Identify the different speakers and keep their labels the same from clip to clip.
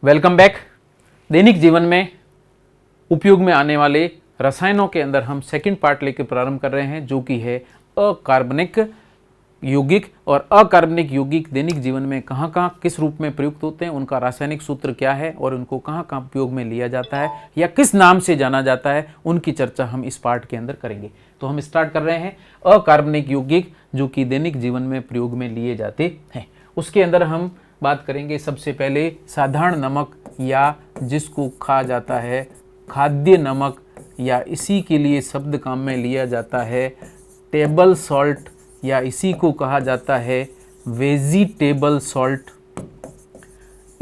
Speaker 1: Welcome back. दैनिक जीवन में उपयोग में आने वाले रसायनों के अंदर हम सेकंड पार्ट लेकर प्रारंभ कर रहे हैं, जो कि है अकार्बनिक यौगिक। और अकार्बनिक यौगिक दैनिक जीवन में कहाँ कहाँ किस रूप में प्रयुक्त होते हैं, उनका रासायनिक सूत्र क्या है और उनको कहाँ कहाँ उपयोग में लिया जाता है या किस नाम से जाना जाता है, उनकी चर्चा हम इस पार्ट के अंदर करेंगे। तो हम स्टार्ट कर रहे हैं अकार्बनिक यौगिक जो कि दैनिक जीवन में प्रयोग में लिए जाते हैं। उसके अंदर हम बात करेंगे सबसे पहले साधारण नमक, या जिसको कहा जाता है खाद्य नमक, या इसी के लिए शब्द काम में लिया जाता है टेबल सॉल्ट, या इसी को कहा जाता है वेजिटेबल सॉल्ट।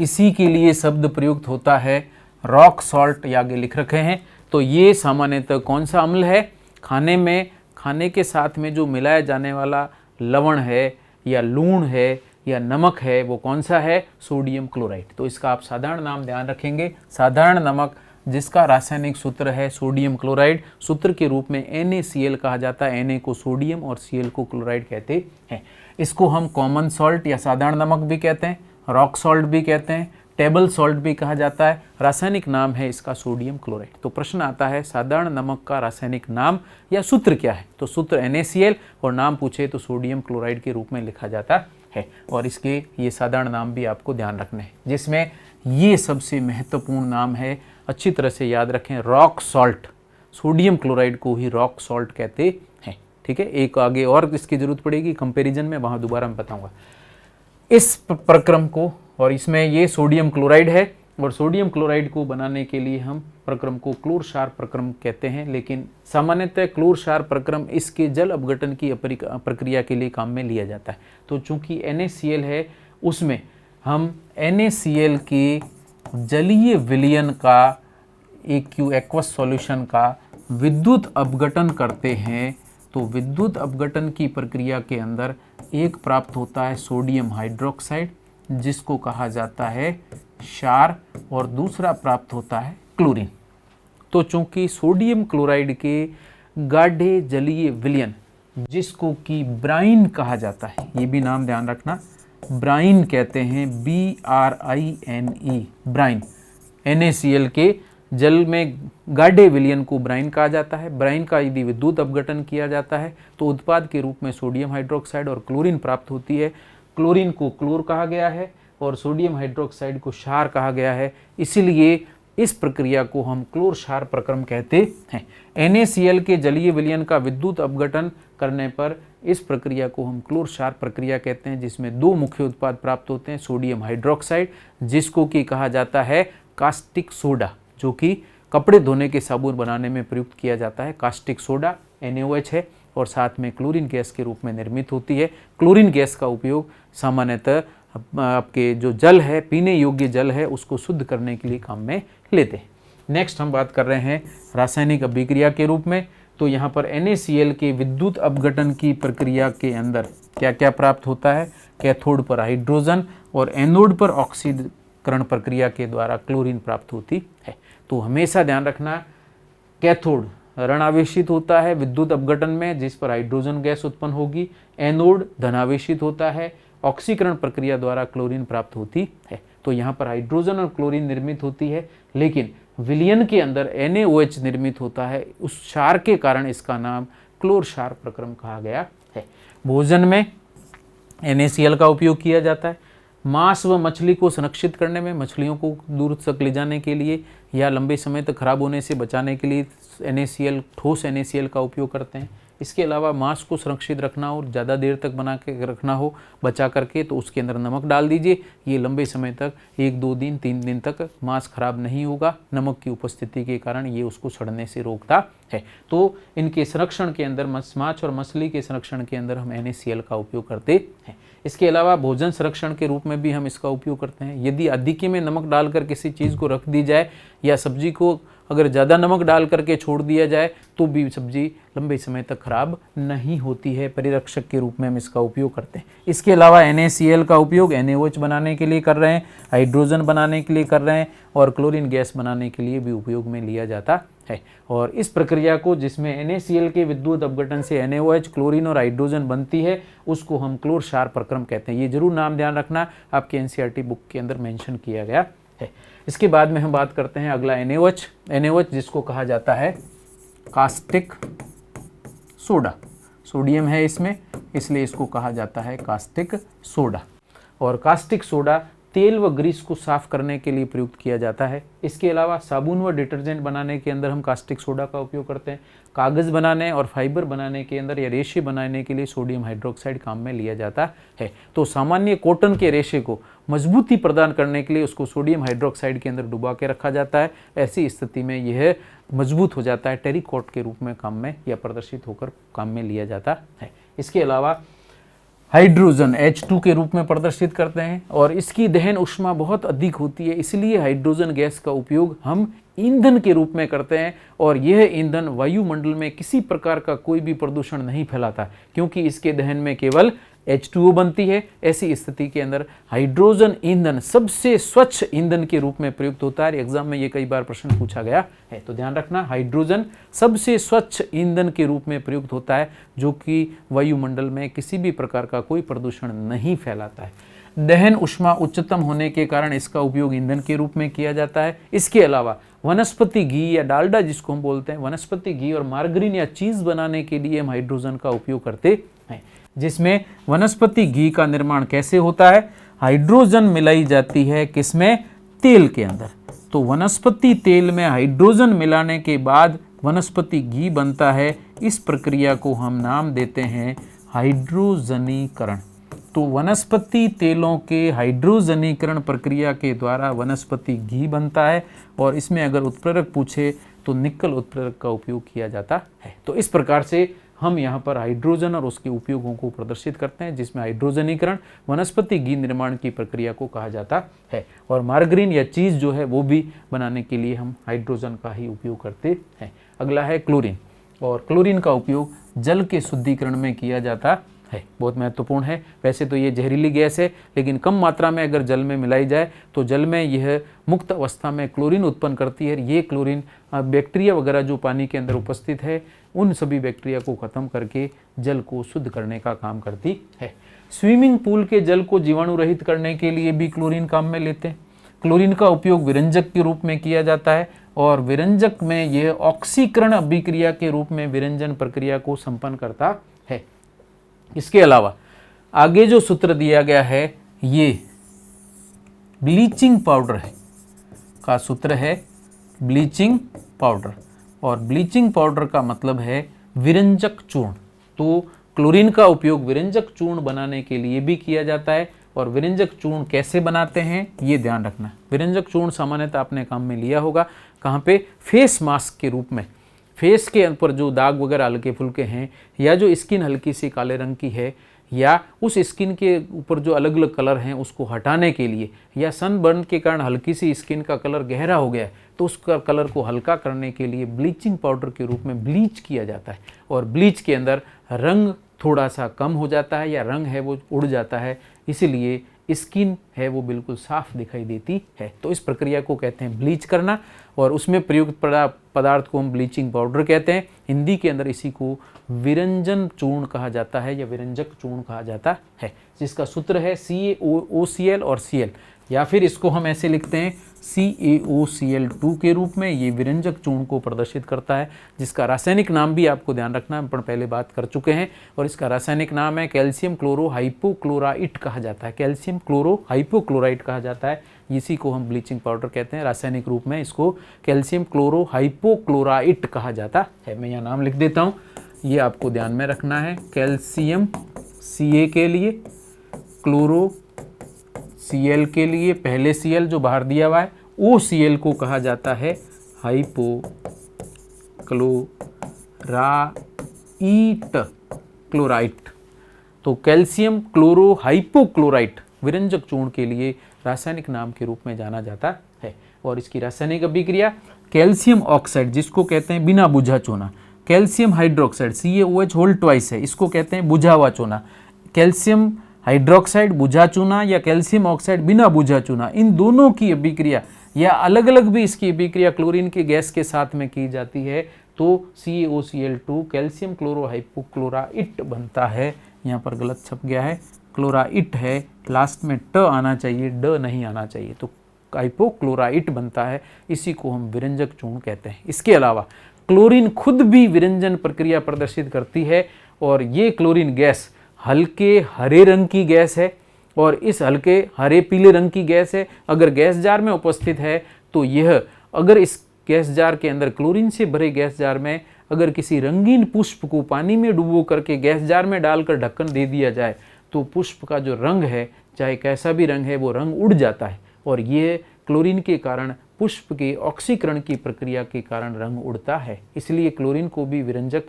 Speaker 1: इसी के लिए शब्द प्रयुक्त होता है रॉक सॉल्ट, या आगे लिख रखे हैं। तो ये सामान्यतः कौन सा अम्ल है? खाने के साथ में जो मिलाया जाने वाला लवण है या लूण है या नमक है, वो कौन सा है? Sodium chloride. तो इसका आप साधारण नाम ध्यान रखेंगे, साधारण नमक जिसका रासायनिक सूत्र है सोडियम क्लोराइड। सूत्र के रूप में NaCl कहा जाता है, Na को सोडियम और Cl को क्लोराइड कहते हैं। इसको हम कॉमन सॉल्ट या साधारण नमक भी कहते हैं, रॉक सॉल्ट भी कहते हैं, टेबल सॉल्ट भी कहा जाता है। रासायनिक नाम है इसका सोडियम क्लोराइड। तो प्रश्न आता है साधारण नमक का रासायनिक नाम या सूत्र क्या है? तो सूत्र NaCl और नाम पूछे तो सोडियम क्लोराइड के रूप में लिखा जाता है। और इसके ये साधारण नाम भी आपको ध्यान रखने हैं, जिसमें ये सबसे महत्वपूर्ण नाम है, अच्छी तरह से याद रखें, रॉक सॉल्ट। सोडियम क्लोराइड को ही रॉक सॉल्ट कहते हैं। ठीक है, एक आगे और इसकी जरूरत पड़ेगी कंपैरिजन में, वहां दोबारा मैं बताऊंगा इस प्रक्रम को। और इसमें ये सोडियम क्लोराइड है, और सोडियम क्लोराइड को बनाने के लिए हम प्रक्रम को क्लोर क्षार प्रक्रम कहते हैं। लेकिन सामान्यतः क्लोर क्षार प्रक्रम इसके जल अपघटन की प्रक्रिया के लिए काम में लिया जाता है। तो चूंकि NaCl है, उसमें हम NaCl के जलीय विलयन का एक्वस सॉल्यूशन का विद्युत अपघटन करते हैं। तो विद्युत अपघटन की प्रक्रिया के अंदर एक प्राप्त होता है सोडियम हाइड्रोक्साइड, जिसको कहा जाता है क्षार, और दूसरा प्राप्त होता है क्लोरीन। तो चूंकि सोडियम क्लोराइड के गाढ़े जलीय विलयन, जिसको कि ब्राइन कहा जाता है, ये भी नाम ध्यान रखना, ब्राइन कहते हैं, BRINE, ब्राइन। NaCl के जल में गाढ़े विलयन को ब्राइन कहा जाता है। ब्राइन का यदि विद्युत अपघटन किया जाता है तो उत्पाद के रूप में सोडियम हाइड्रोक्साइड और क्लोरीन प्राप्त होती है। क्लोरीन को क्लोर कहा गया है और सोडियम हाइड्रोक्साइड को क्षार कहा गया है, इसीलिए इस प्रक्रिया को हम क्लोर क्षार प्रक्रम कहते हैं। NaCl के जलीय विलयन का विद्युत अपघटन करने पर इस प्रक्रिया को हम क्लोर क्षार प्रक्रिया कहते हैं, जिसमें दो मुख्य उत्पाद प्राप्त होते हैं, सोडियम हाइड्रोक्साइड, जिसको कि कहा जाता है कास्टिक सोडा, जो कि कपड़े धोने के साबुन बनाने में प्रयुक्त किया जाता है। कास्टिक सोडा NaOH है, और साथ में क्लोरीन गैस के रूप में निर्मित होती है। क्लोरीन गैस का उपयोग सामान्यतः आपके जो जल है, पीने योग्य जल है, उसको शुद्ध करने के लिए काम में लेते हैं। नेक्स्ट हम बात कर रहे हैं रासायनिक अभिक्रिया के रूप में। तो यहाँ पर NaCl के विद्युत अपघटन की प्रक्रिया के अंदर क्या क्या प्राप्त होता है? कैथोड पर हाइड्रोजन और एनोड पर ऑक्सीकरण प्रक्रिया के द्वारा क्लोरीन प्राप्त होती है। तो हमेशा ध्यान रखना, कैथोड ऋणावेशित होता है विद्युत अपघटन में, जिस पर हाइड्रोजन गैस उत्पन्न होगी। एनोड धनावेशित होता है, ऑक्सीकरण प्रक्रिया द्वारा क्लोरीन प्राप्त होती है। तो यहाँ पर हाइड्रोजन और क्लोरीन निर्मित होती है, लेकिन विलयन के अंदर NaOH निर्मित होता है। उस क्षार के कारण इसका नाम क्लोर क्षार प्रक्रम कहा गया है। भोजन में NaCl का उपयोग किया जाता है। मांस व मछली को संरक्षित करने में, मछलियों को दूर तक ले जाने के लिए या लंबे समय तक खराब होने से बचाने के लिए NaCl, ठोस NaCl का उपयोग करते हैं। इसके अलावा मांस को सुरक्षित रखना हो, ज़्यादा देर तक बना के रखना हो बचा करके, तो उसके अंदर नमक डाल दीजिए। ये लंबे समय तक 1-2 दिन 3 दिन तक मांस खराब नहीं होगा, नमक की उपस्थिति के कारण ये उसको सड़ने से रोकता है। तो इनके संरक्षण के अंदर, मांस और मछली के संरक्षण के अंदर हम NaCl का उपयोग करते हैं। इसके अलावा भोजन संरक्षण के रूप में भी हम इसका उपयोग करते हैं। यदि अधिक में नमक डालकर किसी चीज़ को रख दी जाए, या सब्जी को अगर ज़्यादा नमक डाल करके छोड़ दिया जाए, तो भी सब्जी लंबे समय तक खराब नहीं होती है। परिरक्षक के रूप में हम इसका उपयोग करते हैं। इसके अलावा NaCl का उपयोग NaOH बनाने के लिए कर रहे हैं, हाइड्रोजन बनाने के लिए कर रहे हैं, और क्लोरीन गैस बनाने के लिए भी उपयोग में लिया जाता है। और इस प्रक्रिया को, जिसमें NaCl के विद्युत अपघटन से NaOH, क्लोरीन और हाइड्रोजन बनती है, उसको हम क्लोर क्षार प्रक्रम कहते हैं। ये जरूर नाम ध्यान रखना, आपके NCERT बुक के अंदर मेंशन किया गया है। इसके बाद में हम बात करते हैं अगला NaOH, NaOH जिसको कहा जाता है कास्टिक सोडा। सोडियम है इसमें, इसलिए इसको कहा जाता है कास्टिक सोडा। और कास्टिक सोडा तेल व ग्रीस को साफ करने के लिए प्रयुक्त किया जाता है। इसके अलावा साबुन व डिटर्जेंट बनाने के अंदर हम कास्टिक सोडा का उपयोग करते हैं। कागज़ बनाने और फाइबर बनाने के अंदर या रेशे बनाने के लिए सोडियम हाइड्रोक्साइड काम में लिया जाता है। तो सामान्य कॉटन के रेशे को मजबूती प्रदान करने के लिए उसको सोडियम हाइड्रोक्साइड के अंदर डुबा के रखा जाता है। ऐसी स्थिति में यह मजबूत हो जाता है, टेरिकॉट के रूप में काम में या प्रदर्शित होकर काम में लिया जाता है। इसके अलावा हाइड्रोजन H2 के रूप में प्रदर्शित करते हैं और इसकी दहन ऊष्मा बहुत अधिक होती है, इसलिए हाइड्रोजन गैस का उपयोग हम ईंधन के रूप में करते हैं। और यह ईंधन वायुमंडल में किसी प्रकार का कोई भी प्रदूषण नहीं फैलाता, क्योंकि इसके दहन में केवल H2O बनती है। ऐसी स्थिति के अंदर हाइड्रोजन ईंधन सबसे स्वच्छ ईंधन के रूप में प्रयुक्त होता है। एग्जाम में ये कई बार प्रश्न पूछा गया है, तो ध्यान रखना, हाइड्रोजन सबसे स्वच्छ ईंधन के रूप में प्रयुक्त होता है, जो कि वायुमंडल में किसी भी प्रकार का कोई प्रदूषण नहीं फैलाता है। दहन ऊष्मा उच्चतम होने के कारण इसका उपयोग ईंधन के रूप में किया जाता है। इसके अलावा वनस्पति घी या डालडा जिसको हम बोलते हैं, वनस्पति घी और मार्गरीन या चीज बनाने के लिए हम हाइड्रोजन का उपयोग करते हैं। जिसमें वनस्पति घी का निर्माण कैसे होता है, हाइड्रोजन मिलाई जाती है किसमें, तेल के अंदर। तो वनस्पति तेल में हाइड्रोजन मिलाने के बाद वनस्पति घी बनता है। इस प्रक्रिया को हम नाम देते हैं हाइड्रोजनीकरण। तो वनस्पति तेलों के हाइड्रोजनीकरण प्रक्रिया के द्वारा वनस्पति घी बनता है और इसमें अगर उत्प्रेरक पूछे तो निकल उत्प्रेरक का उपयोग किया जाता है। तो इस प्रकार से हम यहाँ पर हाइड्रोजन और उसके उपयोगों को प्रदर्शित करते हैं, जिसमें हाइड्रोजनीकरण वनस्पति घी निर्माण की प्रक्रिया को कहा जाता है। और मार्गरीन या चीज़ जो है वो भी बनाने के लिए हम हाइड्रोजन का ही उपयोग करते हैं। अगला है क्लोरीन, और क्लोरीन का उपयोग जल के शुद्धिकरण में किया जाता है, बहुत महत्वपूर्ण है। वैसे तो ये जहरीली गैस है, लेकिन कम मात्रा में अगर जल में मिलाई जाए तो जल में यह मुक्त अवस्था में क्लोरीन उत्पन्न करती है। ये क्लोरीन बैक्टीरिया वगैरह जो पानी के अंदर उपस्थित है उन सभी बैक्टीरिया को खत्म करके जल को शुद्ध करने का काम करती है। स्विमिंग पूल के जल को जीवाणु रहित करने के लिए भी क्लोरीन काम में लेते हैं। क्लोरीन का उपयोग विरंजक के रूप में किया जाता है और विरंजक में यह ऑक्सीकरण अभिक्रिया के रूप में विरंजन प्रक्रिया को संपन्न करता है। इसके अलावा आगे जो सूत्र दिया गया है ये ब्लीचिंग पाउडर है का सूत्र है, ब्लीचिंग पाउडर। और ब्लीचिंग पाउडर का मतलब है विरंजक चूर्ण। तो क्लोरीन का उपयोग विरंजक चूर्ण बनाने के लिए भी किया जाता है। और विरंजक चूर्ण कैसे बनाते हैं ये ध्यान रखना। विरंजक चूर्ण सामान्यतः आपने काम में लिया होगा, कहाँ पे, फेस मास्क के रूप में। फेस के ऊपर जो दाग वगैरह हल्के फुल्के हैं या जो स्किन हल्की सी काले रंग की है या उस स्किन के ऊपर जो अलग अलग कलर हैं उसको हटाने के लिए, या सनबर्न के कारण हल्की सी स्किन का कलर गहरा हो गया है तो उसका कलर को हल्का करने के लिए ब्लीचिंग पाउडर के रूप में ब्लीच किया जाता है। और ब्लीच के अंदर रंग थोड़ा सा कम हो जाता है या रंग है वो उड़ जाता है, इसीलिए स्किन है वो बिल्कुल साफ दिखाई देती है। तो इस प्रक्रिया को कहते हैं ब्लीच करना और उसमें प्रयुक्त पदार्थ को हम ब्लीचिंग पाउडर कहते हैं। हिंदी के अंदर इसी को विरंजन चूर्ण कहा जाता है या विरंजक चूर्ण कहा जाता है, जिसका सूत्र है CaOCl और Cl, या फिर इसको हम ऐसे लिखते हैं CaOCl2 के रूप में। ये विरंजक चूर्ण को प्रदर्शित करता है, जिसका रासायनिक नाम भी आपको ध्यान रखना, हम पहले बात कर चुके हैं। और इसका रासायनिक नाम है कैल्शियम क्लोरो हाइपोक्लोराइट कहा जाता है, कैल्शियम क्लोरो हाइपोक्लोराइट कहा जाता है। इसी को हम ब्लीचिंग पाउडर कहते हैं। रासायनिक रूप में इसको कैल्शियम क्लोरो हाइपोक्लोराइट कहा जाता है। मैं यहाँ नाम लिख देता हूँ, ये आपको ध्यान में रखना है। कैल्शियम Ca के लिए, क्लोरो Cl के लिए, पहले Cl जो बाहर दिया हुआ है OCl को कहा जाता है हाइपोक्लोराइट क्लोराइट। तो कैल्शियम क्लोरो हाइपोक्लोराइट विरंजक चूर्ण के लिए रासायनिक नाम के रूप में जाना जाता है। और इसकी रासायनिक अभिक्रिया कैल्शियम ऑक्साइड जिसको कहते हैं बिना बुझा चूना, calcium hydroxide CaOH whole twice है, इसको कहते हैं बुझा हुआ चूना। कैल्शियम हाइड्रोक्साइड बुझा चूना या कैल्शियम ऑक्साइड बिना बुझा चूना, इन दोनों की अभिक्रिया या अलग अलग भी इसकी अभिक्रिया क्लोरीन के गैस के साथ में की जाती है तो CaOCl2 कैल्शियम क्लोरो हाइपोक्लोराइट बनता है। यहाँ पर गलत छप गया है, क्लोराइट है, लास्ट में ट आना चाहिए, ड नहीं आना चाहिए। तो हाइपोक्लोराइट बनता है, इसी को हम विरंजक चूर्ण कहते हैं। इसके अलावा क्लोरीन खुद भी विरंजन प्रक्रिया प्रदर्शित करती है और ये क्लोरीन गैस हल्के हरे रंग की गैस है और इस हल्के हरे पीले रंग की गैस है। अगर गैस जार में उपस्थित है तो यह, अगर इस गैस जार के अंदर क्लोरीन से भरे गैस जार में अगर किसी रंगीन पुष्प को पानी में डुबो करके गैस जार में डालकर ढक्कन दे दिया जाए तो पुष्प का जो रंग है, चाहे कैसा भी रंग है, वो रंग उड़ जाता है और ये क्लोरीन के कारण, पुष्प के ऑक्सीकरण की प्रक्रिया के कारण रंग उड़ता है। इसलिए क्लोरीन को भी विरंजक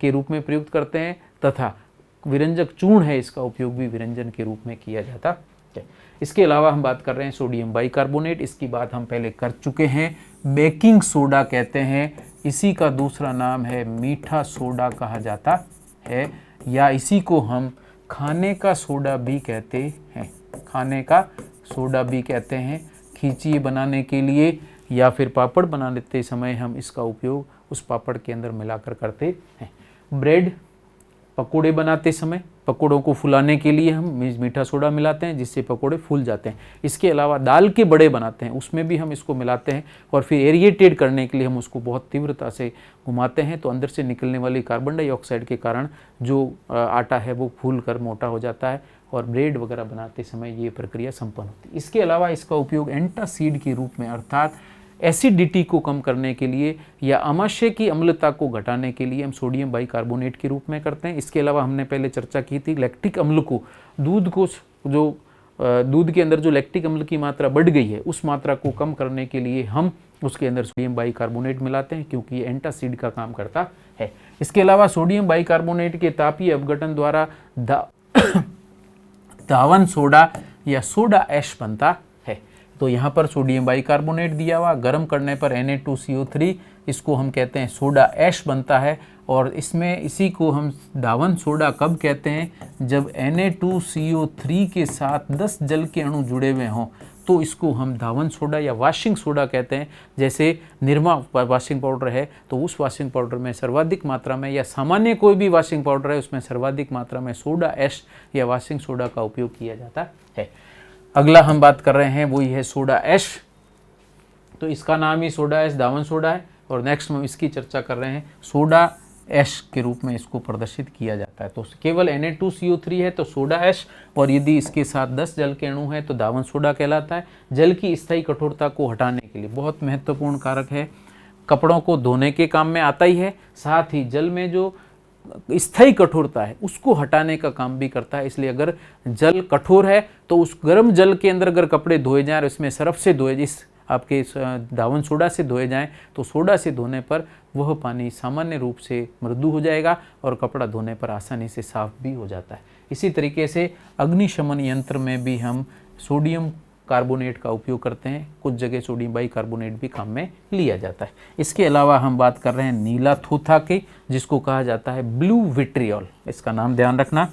Speaker 1: के रूप में प्रयुक्त करते हैं तथा विरंजक चूर्ण है, इसका उपयोग भी विरंजन के रूप में किया जाता है। इसके अलावा हम बात कर रहे हैं सोडियम बाइकार्बोनेट। इसकी बात हम पहले कर चुके हैं, बेकिंग सोडा कहते हैं, इसी का दूसरा नाम है मीठा सोडा कहा जाता है, या इसी को हम खाने का सोडा भी कहते हैं। खाने का सोडा भी कहते हैं। खींची बनाने के लिए या फिर पापड़ बनाते समय हम इसका उपयोग उस पापड़ के अंदर मिलाकर करते हैं। ब्रेड पकोड़े बनाते समय पकोड़ों को फुलाने के लिए हम मीठा सोडा मिलाते हैं, जिससे पकोड़े फूल जाते हैं। इसके अलावा दाल के बड़े बनाते हैं, उसमें भी हम इसको मिलाते हैं और फिर एरिएटेड करने के लिए हम उसको बहुत तीव्रता से घुमाते हैं, तो अंदर से निकलने वाली कार्बन डाइऑक्साइड के कारण जो आटा है वो फूल कर मोटा हो जाता है और ब्रेड वगैरह बनाते समय ये प्रक्रिया संपन्न होती है। इसके अलावा इसका उपयोग एंटासीड के रूप में, अर्थात एसिडिटी को कम करने के लिए या आमाशय की अम्लता को घटाने के लिए हम सोडियम बाइकार्बोनेट के रूप में करते हैं। इसके अलावा हमने पहले चर्चा की थी, लैक्टिक अम्ल को, दूध के अंदर जो लैक्टिक अम्ल की मात्रा बढ़ गई है उस मात्रा को कम करने के लिए हम उसके अंदर सोडियम बाइकार्बोनेट मिलाते हैं, क्योंकि ये एंटासिड का काम करता है। इसके अलावा सोडियम बाइकार्बोनेट के तापीय अपघटन द्वारा धावन सोडा या सोडा ऐश बनता है। तो यहाँ पर सोडियम बाइकार्बोनेट दिया हुआ, गर्म करने पर Na2CO3, इसको हम कहते हैं सोडा ऐश बनता है। और इसमें इसी को हम धावन सोडा कब कहते हैं, जब Na2CO3 के साथ 10 जल के अणु जुड़े हुए हों तो इसको हम धावन सोडा या वाशिंग सोडा कहते हैं। जैसे निरमा वाशिंग पाउडर है तो उस वाशिंग पाउडर में सर्वाधिक मात्रा में, या सामान्य कोई भी वाशिंग पाउडर है उसमें सर्वाधिक मात्रा में सोडा ऐश या वाशिंग सोडा का उपयोग किया जाता है। अगला हम बात कर रहे हैं वही है सोडा ऐश। तो इसका नाम ही सोडा ऐश धावन सोडा है और नेक्स्ट हम इसकी चर्चा कर रहे हैं, सोडा ऐश के रूप में इसको प्रदर्शित किया जाता है। तो केवल Na2CO3 है तो सोडा ऐश, और यदि इसके साथ 10 जल के अणु है तो धावन सोडा कहलाता है। जल की स्थायी कठोरता को हटाने के लिए बहुत महत्वपूर्ण कारक है, कपड़ों को धोने के काम में आता ही है, साथ ही जल में जो स्थायी कठोरता है उसको हटाने का काम भी करता है। इसलिए अगर जल कठोर है तो उस गर्म जल के अंदर अगर कपड़े धोए जाएं और इसमें सर्फ से धोए, इस आपके धावन सोडा से धोए जाएं, तो सोडा से धोने पर वह पानी सामान्य रूप से मृदु हो जाएगा और कपड़ा धोने पर आसानी से साफ भी हो जाता है। इसी तरीके से अग्निशमन यंत्र में भी हम सोडियम कार्बोनेट का उपयोग करते हैं, कुछ जगह सोडियम बाइकार्बोनेट भी काम में लिया जाता है। इसके अलावा हम बात कर रहे हैं नीला थोथा की, जिसको कहा जाता है ब्लू विट्रियोल। इसका नाम ध्यान रखना,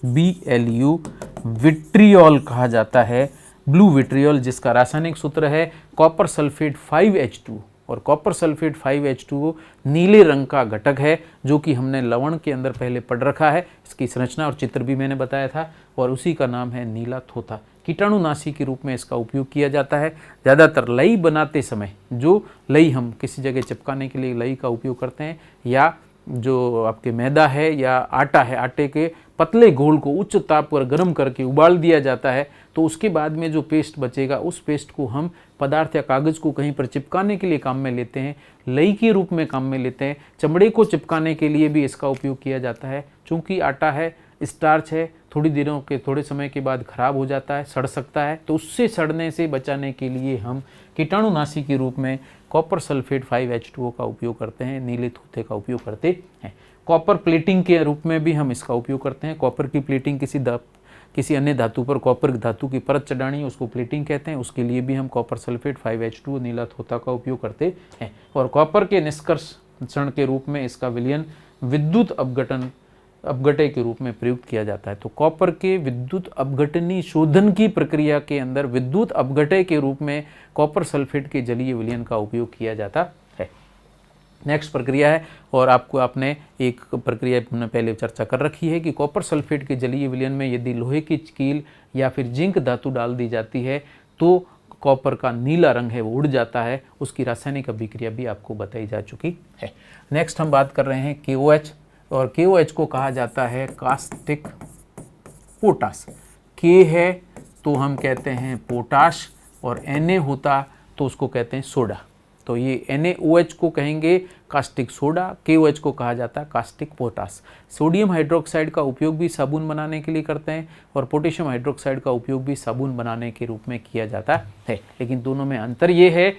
Speaker 1: BLU विट्रियोल कहा जाता है, ब्लू विट्रियोल, जिसका रासायनिक सूत्र है कॉपर सल्फेट 5H2। और कॉपर सल्फेट 5H2O नीले रंग का घटक है, जो कि हमने लवण के अंदर पहले पढ़ रखा है। इसकी संरचना और चित्र भी मैंने बताया था, और उसी का नाम है नीला थोथा। कीटाणुनाशी के रूप में इसका उपयोग किया जाता है। ज़्यादातर लई बनाते समय, जो लई हम किसी जगह चिपकाने के लिए लई का उपयोग करते हैं, या जो आपके मैदा है या आटा है, आटे के पतले घोल को उच्च ताप पर गर्म करके उबाल दिया जाता है, तो उसके बाद में जो पेस्ट बचेगा उस पेस्ट को हम पदार्थ या कागज़ को कहीं पर चिपकाने के लिए काम में लेते हैं, लई के रूप में काम में लेते हैं। चमड़े को चिपकाने के लिए भी इसका उपयोग किया जाता है। चूँकि आटा है, स्टार्च है, थोड़े समय के बाद खराब हो जाता है, सड़ सकता है, तो उससे सड़ने से बचाने के लिए हम कीटाणुनाशी के रूप में कॉपर सल्फेट 5H2O का उपयोग करते हैं, नीले थोथे का उपयोग करते हैं। कॉपर प्लेटिंग के रूप में भी हम इसका उपयोग करते हैं। कॉपर की प्लेटिंग किसी अन्य धातु पर कॉपर धातु की परत चढ़ानी है, उसको प्लेटिंग कहते हैं, उसके लिए भी हम कॉपर सल्फेट 5H2O नीला थोथा का उपयोग करते हैं। और कॉपर के निष्कर्षण के रूप में इसका विलयन विद्युत अपघटय के रूप में प्रयुक्त किया जाता है। तो कॉपर के विद्युत अपघटनी शोधन की प्रक्रिया के अंदर विद्युत अपघटय के रूप में कॉपर सल्फेट के जलीय विलयन का उपयोग किया जाता है। नेक्स्ट प्रक्रिया है, और आपने एक प्रक्रिया हमने पहले चर्चा कर रखी है कि कॉपर सल्फेट के जलीय विलयन में यदि लोहे की कील या फिर जिंक धातु डाल दी जाती है तो कॉपर का नीला रंग है वो उड़ जाता है, उसकी रासायनिक अभिक्रिया भी आपको बताई जा चुकी है। नेक्स्ट हम बात कर रहे हैं KOH, और KOH को कहा जाता है कास्टिक पोटास। K है तो हम कहते हैं पोटाश, और Na होता तो उसको कहते हैं सोडा। तो ये NaOH को कहेंगे कास्टिक सोडा, KOH को कहा जाता है कास्टिक पोटास। सोडियम हाइड्रोक्साइड का उपयोग भी साबुन बनाने के लिए करते हैं, और पोटेशियम हाइड्रोक्साइड का उपयोग भी साबुन बनाने के रूप में किया जाता है। लेकिन दोनों में अंतर ये है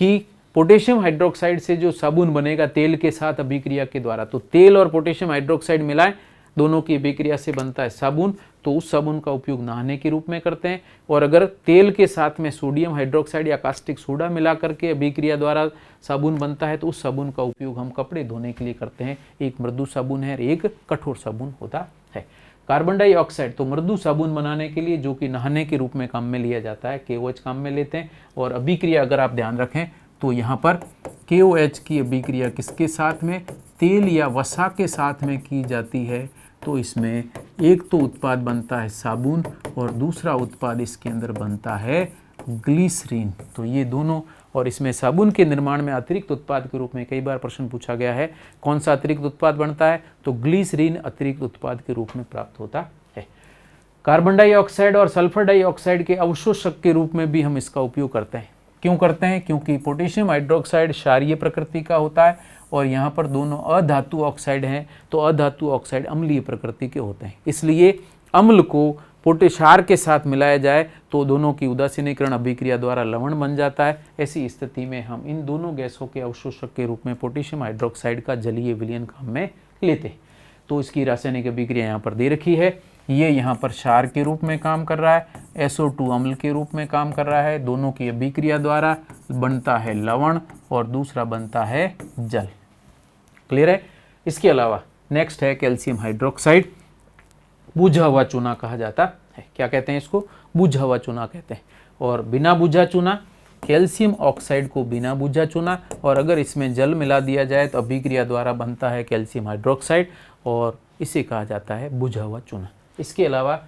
Speaker 1: कि पोटेशियम हाइड्रोक्साइड से जो साबुन बनेगा तेल के साथ अभिक्रिया के द्वारा, तो तेल और पोटेशियम हाइड्रोक्साइड मिलाएं, दोनों की अभिक्रिया से बनता है साबुन, तो उस साबुन का उपयोग नहाने के रूप में करते हैं। और अगर तेल के साथ में सोडियम हाइड्रोक्साइड या कास्टिक सोडा मिला करके अभिक्रिया द्वारा साबुन बनता है, तो उस साबुन का उपयोग हम कपड़े धोने के लिए करते हैं। एक मृदु साबुन है और एक कठोर साबुन होता है। कार्बन डाइऑक्साइड तो मृदु साबुन बनाने के लिए, जो कि नहाने के रूप में काम में लिया जाता है, KOH काम में लेते हैं। और अभिक्रिया अगर आप ध्यान रखें तो यहाँ पर KOH की अभिक्रिया किसके साथ में, तेल या वसा के साथ में की जाती है, तो इसमें एक तो उत्पाद बनता है साबुन और दूसरा उत्पाद इसके अंदर बनता है ग्लिसरीन। तो ये दोनों, और इसमें साबुन के निर्माण में अतिरिक्त उत्पाद के रूप में कई बार प्रश्न पूछा गया है, कौन सा अतिरिक्त उत्पाद बनता है, तो ग्लिसरीन अतिरिक्त उत्पाद के रूप में प्राप्त होता है। कार्बन डाइऑक्साइड और सल्फर डाइऑक्साइड के अवशोषक के रूप में भी हम इसका उपयोग करते हैं। क्यों करते हैं, क्योंकि पोटेशियम हाइड्रोक्साइड क्षारीय प्रकृति का होता है, और यहाँ पर दोनों अधातु ऑक्साइड हैं, तो अधातु ऑक्साइड अम्लीय प्रकृति के होते हैं। इसलिए अम्ल को पोटेशार के साथ मिलाया जाए तो दोनों की उदासीनीकरण अभिक्रिया द्वारा लवण बन जाता है। ऐसी स्थिति में हम इन दोनों गैसों के अवशोषक के रूप में पोटेशियम हाइड्रोक्साइड का जलीय विलयन काम में लेते हैं। तो इसकी रासायनिक अभिक्रिया यहाँ पर दे रखी है। ये यहाँ पर क्षार के रूप में काम कर रहा है, SO2 अम्ल के रूप में काम कर रहा है। दोनों की अभिक्रिया द्वारा बनता है लवण और दूसरा बनता है जल। क्लियर है। इसके अलावा नेक्स्ट है कैल्शियम हाइड्रोक्साइड, बुझा हुआ चूना कहा जाता है। क्या कहते हैं इसको, बुझा हुआ चूना कहते हैं। और बिना बुझा चूना, कैल्शियम ऑक्साइड को बिना बुझा चूना, और अगर इसमें जल मिला दिया जाए तो अभिक्रिया द्वारा बनता है कैल्शियम हाइड्रोक्साइड, और इसे कहा जाता है बुझा हुआ चूना। इसके अलावा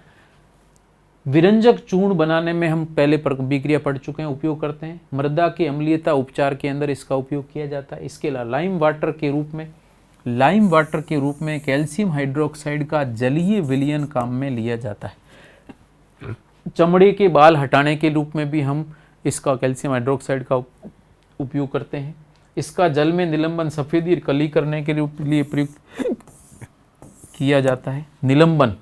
Speaker 1: विरंजक चूर्ण बनाने में हम पहले अभिक्रिया पढ़ चुके हैं, उपयोग करते हैं। मृदा की अम्लीयता उपचार के अंदर इसका उपयोग किया जाता है। इसके अलावा लाइम वाटर के रूप में कैल्शियम हाइड्रोक्साइड का जलीय विलयन काम में लिया जाता है। चमड़े के बाल हटाने के रूप में भी हम इसका कैल्शियम हाइड्रोक्साइड का उपयोग करते हैं। इसका जल में निलंबन, सफेदी, कली करने के लिए प्रयुक्त किया जाता है। निलंबन,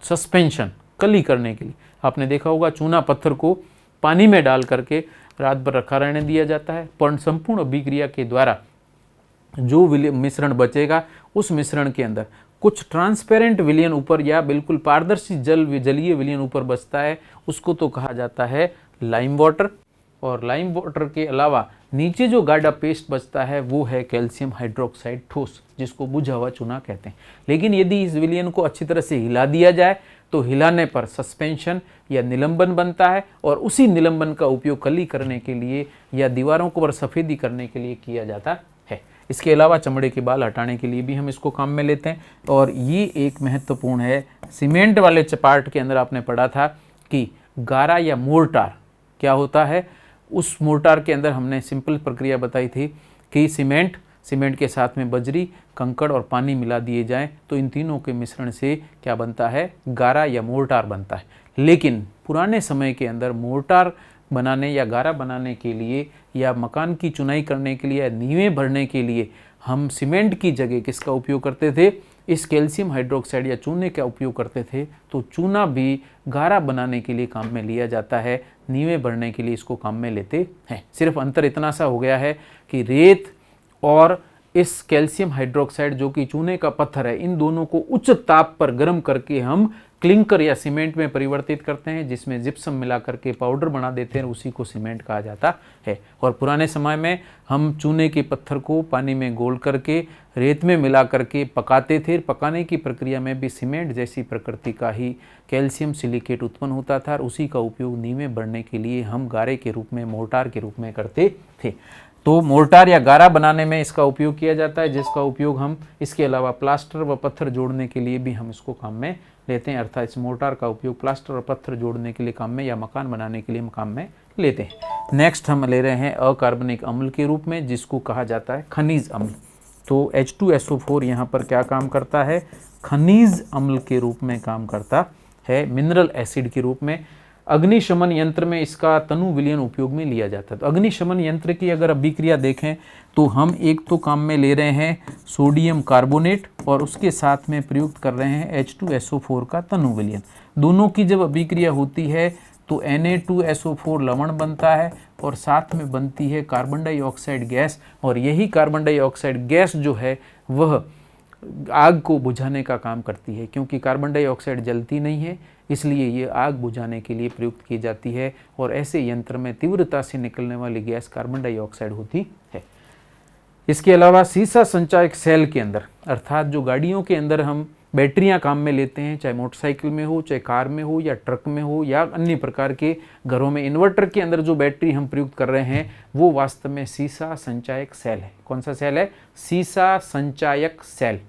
Speaker 1: सस्पेंशन, कली करने के लिए आपने देखा होगा, चूना पत्थर को पानी में डाल करके रात भर रखा रहने दिया जाता है। पर संपूर्ण अभिक्रिया के द्वारा जो मिश्रण बचेगा, उस मिश्रण के अंदर कुछ ट्रांसपेरेंट विलयन ऊपर या बिल्कुल पारदर्शी जलीय विलयन ऊपर बचता है, उसको तो कहा जाता है लाइम वाटर। और लाइम वाटर के अलावा नीचे जो गाढ़ा पेस्ट बचता है वो है कैल्शियम हाइड्रोक्साइड ठोस, जिसको बुझा हुआ चूना कहते हैं। लेकिन यदि इस विलयन को अच्छी तरह से हिला दिया जाए तो हिलाने पर सस्पेंशन या निलंबन बनता है, और उसी निलंबन का उपयोग कली करने के लिए या दीवारों को पर सफ़ेदी करने के लिए किया जाता है। इसके अलावा चमड़े के बाल हटाने के लिए भी हम इसको काम में लेते हैं। और ये एक महत्वपूर्ण है, सीमेंट वाले पार्ट के अंदर आपने पढ़ा था कि गारा या मोर्टार क्या होता है। उस मोर्टार के अंदर हमने सिंपल प्रक्रिया बताई थी कि सीमेंट के साथ में बजरी, कंकड़ और पानी मिला दिए जाएं तो इन तीनों के मिश्रण से क्या बनता है, गारा या मोर्टार बनता है। लेकिन पुराने समय के अंदर मोर्टार बनाने या गारा बनाने के लिए या मकान की चुनाई करने के लिए या नींवें भरने के लिए हम सीमेंट की जगह किसका उपयोग करते थे, इस कैल्शियम हाइड्रोक्साइड या चूने का उपयोग करते थे। तो चूना भी गारा बनाने के लिए काम में लिया जाता है, नींवें भरने के लिए इसको काम में लेते हैं। सिर्फ अंतर इतना सा हो गया है कि रेत और इस कैल्शियम हाइड्रोक्साइड जो कि चूने का पत्थर है, इन दोनों को उच्च ताप पर गर्म करके हम क्लिंकर या सीमेंट में परिवर्तित करते हैं, जिसमें जिप्सम मिला करके पाउडर बना देते हैं, उसी को सीमेंट कहा जाता है। और पुराने समय में हम चूने के पत्थर को पानी में घोल करके रेत में मिला करके पकाते थे। पकाने की प्रक्रिया में भी सीमेंट जैसी प्रकृति का ही कैल्शियम सिलिकेट उत्पन्न होता था, और उसी का उपयोग नींवें भरने के लिए हम गारे के रूप में, मोर्टार के रूप में करते थे। तो मोर्टार या गारा बनाने में इसका उपयोग किया जाता है, जिसका उपयोग हम इसके अलावा प्लास्टर व पत्थर जोड़ने के लिए भी हम इसको काम में लेते हैं। अर्थात इस मोर्टार का उपयोग प्लास्टर और पत्थर जोड़ने के लिए काम में या मकान बनाने के लिए हम काम में लेते हैं। नेक्स्ट हम ले रहे हैं अकार्बनिक अम्ल के रूप में, जिसको कहा जाता है खनिज अम्ल। तो H2SO4 यहाँ पर क्या काम करता है, खनिज अम्ल के रूप में काम करता है, मिनरल एसिड के रूप में। अग्निशमन यंत्र में इसका तनु विलयन उपयोग में लिया जाता है। तो अग्निशमन यंत्र की अगर अभिक्रिया देखें तो हम एक तो काम में ले रहे हैं सोडियम कार्बोनेट और उसके साथ में प्रयुक्त कर रहे हैं H2SO4 का तनु विलयन। दोनों की जब अभिक्रिया होती है तो Na2SO4 लवण बनता है और साथ में बनती है कार्बन डाइऑक्साइड गैस, और यही कार्बन डाइऑक्साइड गैस जो है वह आग को बुझाने का काम करती है। क्योंकि कार्बन डाइऑक्साइड जलती नहीं है, इसलिए ये आग बुझाने के लिए प्रयुक्त की जाती है, और ऐसे यंत्र में तीव्रता से निकलने वाली गैस कार्बन डाइऑक्साइड होती है। इसके अलावा सीसा संचायक सेल के अंदर, अर्थात जो गाड़ियों के अंदर हम बैटरियां काम में लेते हैं, चाहे मोटरसाइकिल में हो, चाहे कार में हो, या ट्रक में हो, या अन्य प्रकार के घरों में इन्वर्टर के अंदर जो बैटरी हम प्रयुक्त कर रहे हैं वो वास्तव में सीसा संचायक सेल है। कौन सा सेल है, सीसा संचायक सेल,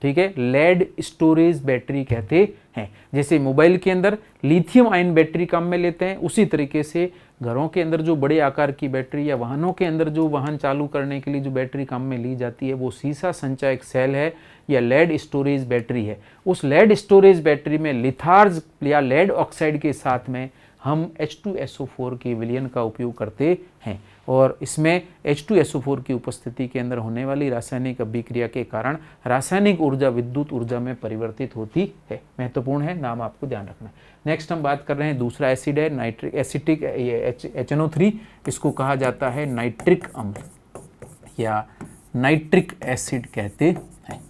Speaker 1: ठीक है, लेड स्टोरेज बैटरी कहते हैं। जैसे मोबाइल के अंदर लिथियम आयन बैटरी काम में लेते हैं, उसी तरीके से घरों के अंदर जो बड़े आकार की बैटरी या वाहनों के अंदर जो वाहन चालू करने के लिए जो बैटरी काम में ली जाती है वो सीसा संचायक सेल है या लेड स्टोरेज बैटरी है। उस लेड स्टोरेज बैटरी में लिथार्ज या लेड ऑक्साइड के साथ में हम H2SO4 के विलयन का उपयोग करते हैं, और इसमें H2SO4 की उपस्थिति के अंदर होने वाली रासायनिक अभिक्रिया के कारण रासायनिक ऊर्जा विद्युत ऊर्जा में परिवर्तित होती है। महत्वपूर्ण है, नाम आपको ध्यान रखना है। नेक्स्ट हम बात कर रहे हैं दूसरा एसिड है नाइट्रिक एसिटिक HNO3, इसको कहा जाता है नाइट्रिक अम्ल या नाइट्रिक एसिड कहते हैं।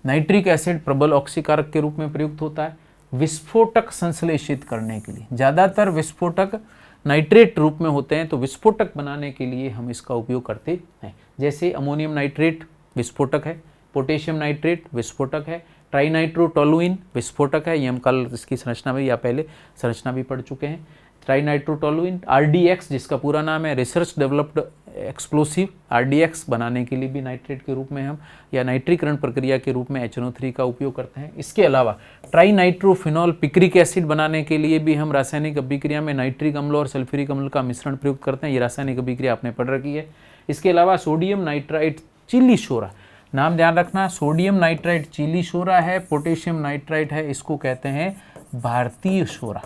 Speaker 1: नाइट्रिक एसिड प्रबल ऑक्सीकारक के रूप में प्रयुक्त होता है विस्फोटक संश्लेषित करने के लिए। ज़्यादातर विस्फोटक नाइट्रेट रूप में होते हैं, तो विस्फोटक बनाने के लिए हम इसका उपयोग करते हैं। जैसे अमोनियम नाइट्रेट विस्फोटक है, पोटेशियम नाइट्रेट विस्फोटक है, ट्राइनाइट्रोटोलुइन विस्फोटक है, ये हम कल इसकी संरचना में या पहले संरचना भी पढ़ चुके हैं। ट्राइनाइट्रोटोलुइन, RDX जिसका पूरा नाम है रिसर्च डेवलप्ड एक्सप्लोसिव, RDX बनाने के लिए भी नाइट्रेट के रूप में हम या नाइट्रीकरण प्रक्रिया के रूप में HNO3 का उपयोग करते हैं। इसके अलावा ट्राइनाइट्रोफिनॉल पिक्रिक एसिड बनाने के लिए भी हम रासायनिक अभिक्रिया में नाइट्रिक अम्ल और सल्फ्यूरिक अम्ल का मिश्रण प्रयुक्त करते हैं। ये रासायनिक अभिक्रिया आपने पढ़ रखी है। इसके अलावा सोडियम नाइट्राइट चिली शोरा, नाम ध्यान रखना, सोडियम नाइट्राइट चिली शोरा है, पोटेशियम नाइट्राइट है, इसको कहते हैं भारतीय शोरा,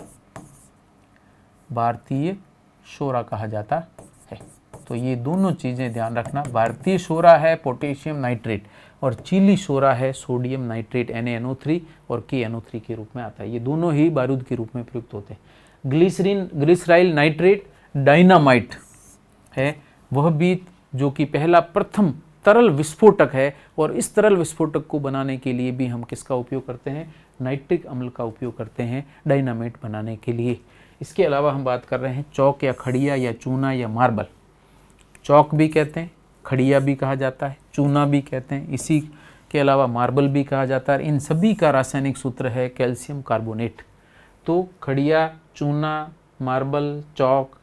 Speaker 1: भारतीय शोरा कहा जाता है। तो ये दोनों चीज़ें ध्यान रखना, भारतीय शोरा है पोटेशियम नाइट्रेट और चिली शोरा है सोडियम नाइट्रेट NaNO3 और KNO3 के रूप में आता है। ये दोनों ही बारूद के रूप में प्रयुक्त होते हैं। ग्लिसराइल नाइट्रेट डायनामाइट है, वह भी जो कि पहला प्रथम तरल विस्फोटक है, और इस तरल विस्फोटक को बनाने के लिए भी हम किसका उपयोग करते हैं, नाइट्रिक अम्ल का उपयोग करते हैं डायनामाइट बनाने के लिए। इसके अलावा हम बात कर रहे हैं चौक या खड़िया या चूना या मार्बल। चौक भी कहते हैं, खड़िया भी कहा जाता है, चूना भी कहते हैं, इसी के अलावा मार्बल भी कहा जाता है। इन सभी का रासायनिक सूत्र है कैल्शियम कार्बोनेट। तो खड़िया, चूना, मार्बल, चौक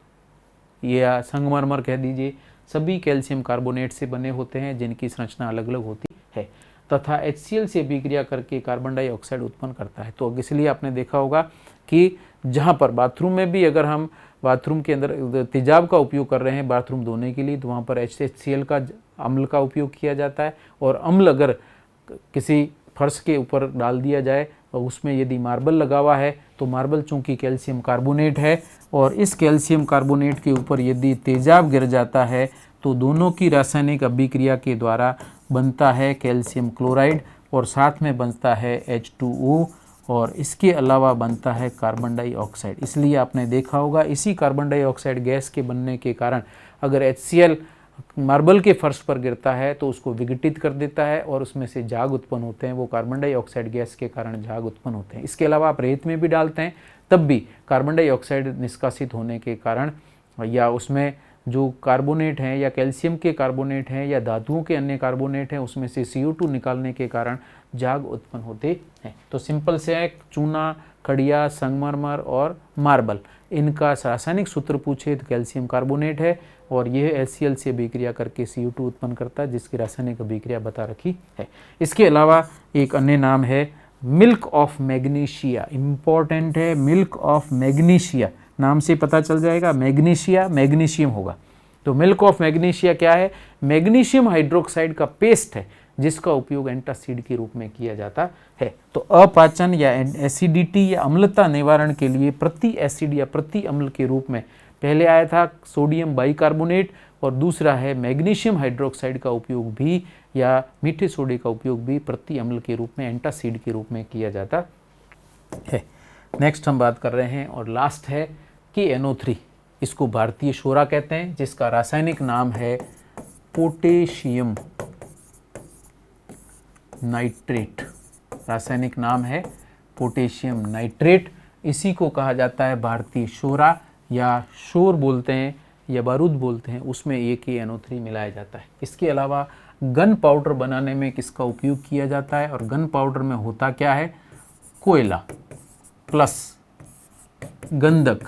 Speaker 1: या संगमरमर कह दीजिए, सभी कैल्शियम कार्बोनेट से बने होते हैं, जिनकी संरचना अलग अलग होती है तथा HCl से अभिक्रिया करके कार्बन डाइऑक्साइड उत्पन्न करता है। तो इसलिए आपने देखा होगा कि जहाँ पर बाथरूम में भी अगर हम बाथरूम के अंदर तेजाब का उपयोग कर रहे हैं बाथरूम धोने के लिए, तो वहाँ पर HCl का अम्ल का उपयोग किया जाता है, और अम्ल अगर किसी फर्श के ऊपर डाल दिया जाए और उसमें यदि मार्बल लगा हुआ है तो मार्बल चूँकि कैल्शियम कार्बोनेट है, और इस कैल्शियम कार्बोनेट के ऊपर यदि तेजाब गिर जाता है तो दोनों की रासायनिक अभिक्रिया के द्वारा बनता है कैल्शियम क्लोराइड, और साथ में बनता है H2O, और इसके अलावा बनता है कार्बन डाइऑक्साइड। इसलिए आपने देखा होगा इसी कार्बन डाइऑक्साइड गैस के बनने के कारण अगर HCl मार्बल के फर्श पर गिरता है तो उसको विघटित कर देता है और उसमें से झाग उत्पन्न होते हैं, वो कार्बन डाइऑक्साइड गैस के कारण झाग उत्पन्न होते हैं। इसके अलावा आप रेत में भी डालते हैं तब भी कार्बन डाइऑक्साइड निष्कासित होने के कारण या उसमें जो कार्बोनेट हैं या कैल्शियम के कार्बोनेट हैं या धातुओं के अन्य कार्बोनेट हैं उसमें से CO2 निकालने के कारण झाग उत्पन्न होते हैं। तो सिंपल से है चूना, खड़िया, संगमरमर और मार्बल, इनका रासायनिक सूत्र पूछे तो कैल्शियम कार्बोनेट है, और यह HCl से अभिक्रिया करके CO2 उत्पन्न करता है, जिसकी रासायनिक अभिक्रिया बता रखी है। इसके अलावा एक अन्य नाम है मिल्क ऑफ मैग्नीशिया, इंपॉर्टेंट है, मिल्क ऑफ मैग्नीशिया। नाम से पता चल जाएगा, मैग्नीशिया मैग्नीशियम होगा। तो मिल्क ऑफ मैग्नीशिया क्या है? मैग्नीशियम हाइड्रोक्साइड का पेस्ट है जिसका उपयोग एंटासिड के रूप में किया जाता है। तो अपाचन या एसिडिटी या अम्लता निवारण के लिए प्रति एसिड या प्रति अम्ल के रूप में पहले आया था सोडियम बाइकार्बोनेट और दूसरा है मैग्नीशियम हाइड्रोक्साइड का उपयोग भी या मीठे सोडे का उपयोग भी प्रति अम्ल के रूप में एंटासिड के रूप में किया जाता है। नेक्स्ट हम बात कर रहे हैं और लास्ट है KNO3। इसको भारतीय शोरा कहते हैं जिसका रासायनिक नाम है पोटेशियम नाइट्रेट। रासायनिक नाम है पोटेशियम नाइट्रेट। इसी को कहा जाता है भारतीय शोरा या शोर बोलते हैं या बारूद बोलते हैं, उसमें ये KNO3 मिलाया जाता है। इसके अलावा गन पाउडर बनाने में किसका उपयोग किया जाता है और गन पाउडर में होता क्या है? कोयला प्लस गंधक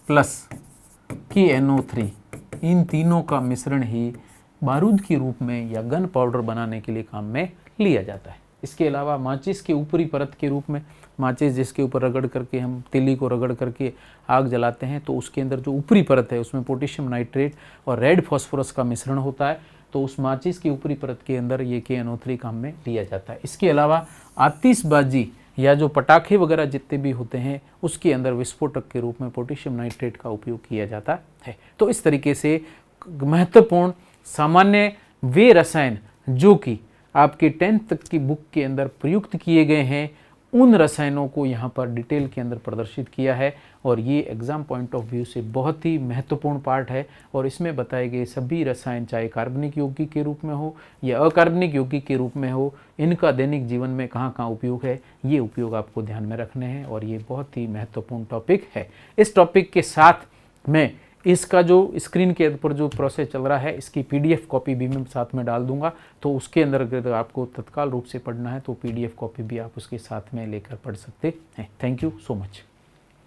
Speaker 1: प्लस KNO3, इन तीनों का मिश्रण ही बारूद के रूप में या गन पाउडर बनाने के लिए काम में लिया जाता है। इसके अलावा माचिस के ऊपरी परत के रूप में, माचिस जिसके ऊपर रगड़ करके हम तीली को रगड़ करके आग जलाते हैं तो उसके अंदर जो ऊपरी परत है उसमें पोटेशियम नाइट्रेट और रेड फास्फोरस का मिश्रण होता है, तो उस माचिस की ऊपरी परत के अंदर ये KNO3 काम में लिया जाता है। इसके अलावा आतिशबाजी या जो पटाखे वगैरह जितने भी होते हैं उसके अंदर विस्फोटक के रूप में पोटेशियम नाइट्रेट का उपयोग किया जाता है। तो इस तरीके से महत्वपूर्ण सामान्य वे रसायन जो कि आपके 10th तक की बुक के अंदर प्रयुक्त किए गए हैं उन रसायनों को यहाँ पर डिटेल के अंदर प्रदर्शित किया है और ये एग्ज़ाम पॉइंट ऑफ व्यू से बहुत ही महत्वपूर्ण पार्ट है। और इसमें बताए गए सभी रसायन चाहे कार्बनिक यौगिक के रूप में हो या अकार्बनिक यौगिक के रूप में हो, इनका दैनिक जीवन में कहाँ कहाँ उपयोग है, ये उपयोग आपको ध्यान में रखने हैं और ये बहुत ही महत्वपूर्ण टॉपिक है। इस टॉपिक के साथ मैं इसका जो स्क्रीन के ऊपर जो प्रोसेस चल रहा है इसकी PDF कॉपी भी मैं साथ में डाल दूंगा, तो उसके अंदर अगर आपको तत्काल रूप से पढ़ना है तो PDF कॉपी भी आप उसके साथ में लेकर पढ़ सकते हैं। Thank you so much.